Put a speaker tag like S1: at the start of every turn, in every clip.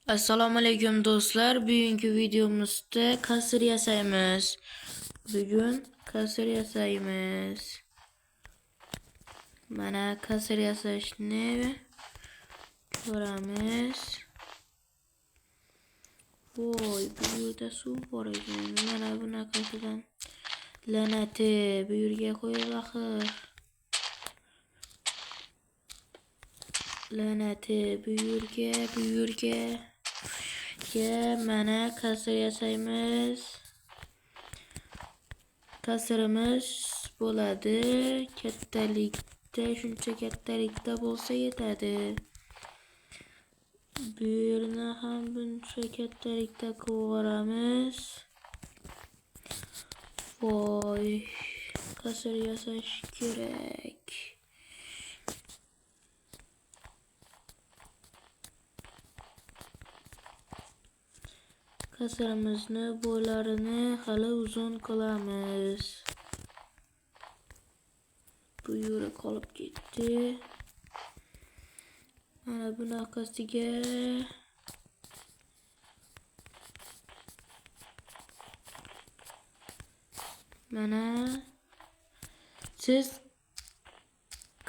S1: Assalomu alaykum do'stlar. Bugungi videomizda kasr yasaymiz. Bugun kasr yasaymiz. Mana kasr yasashni ko'ramiz. Voy, bu yerda suv bor ekan. Mana bunaqasidan lanati bu yerga qo'yib axir. Lanati bu yerga. Mana kasr yasaymiz. Kasrimiz bo'ladi kattalikda, shuncha kattalikda bo'lsa yetadi. Bu yerni ham buncha kattalikda qilib Voy, kasr yasash kerak. Kasrimizni bo'ylarini hali uzun qilamiz. Bu yeri qolib ketdi. Mana bunaqasiga mana siz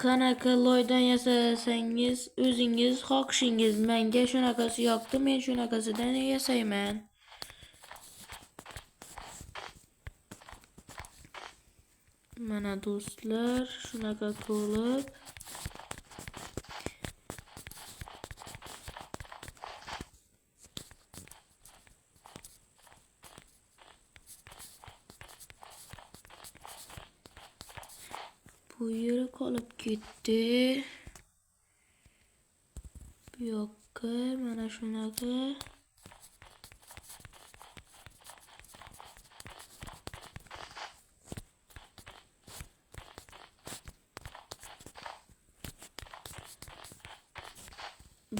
S1: qanaqa loydan yasasangiz o'zingiz xohishingiz. Menga shunaqasi yoqdi, men shunaqasidan yasayman. Mana do'stlar, shunaqa qilib bu yeri qolib ketdi. Bu yoqqa mana shunaqa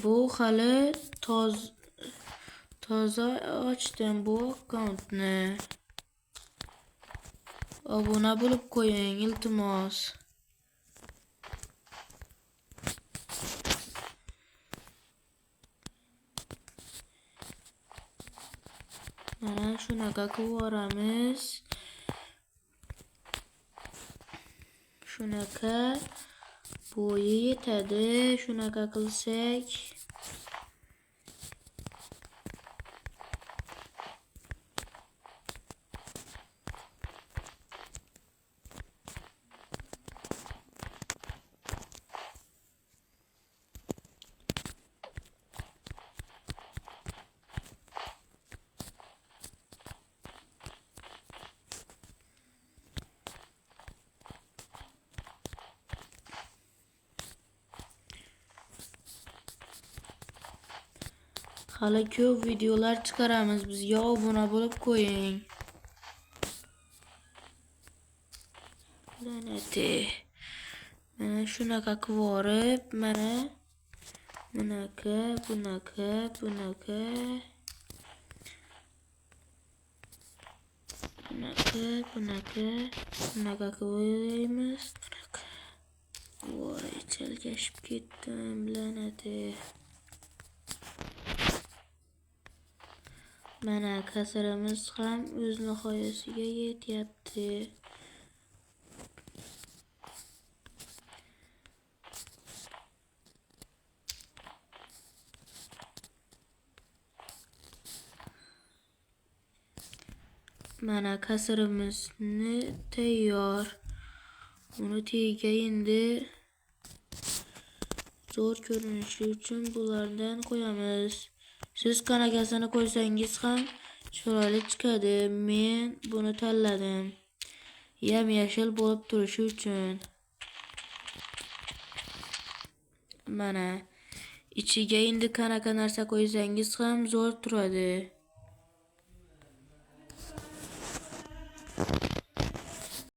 S1: bu hali toza ochdim bu akkauntni. Obuna bo'lib qo'ying, iltimos. Mana shunaqa qilib shunaqa bo'yi yetadi. Shunaqa qilsak hali ko'p videolar chiqaramiz. Bizga obuna bo'lib qo'ying. Lanati. Mana shunaqa qilib, mana bunaqa. Bunaqa qo'yamiz. Voy, chalgashib ketdim, lanati. Mana kasrimiz ham o'z nihoyasiga yetyapti. Mana kasrimizni tayyor. Uni tagiga endi zo'r ko'rinishi uchun bulardan qo'yamiz. Siz qanaqasini qo'ysangiz ham chiroyli chiqadi. Men buni tanladim. Yam-yashil bo'lib turishi uchun. Mana ichiga endi qanaqa narsa qo'ysangiz ham zo'r turadi.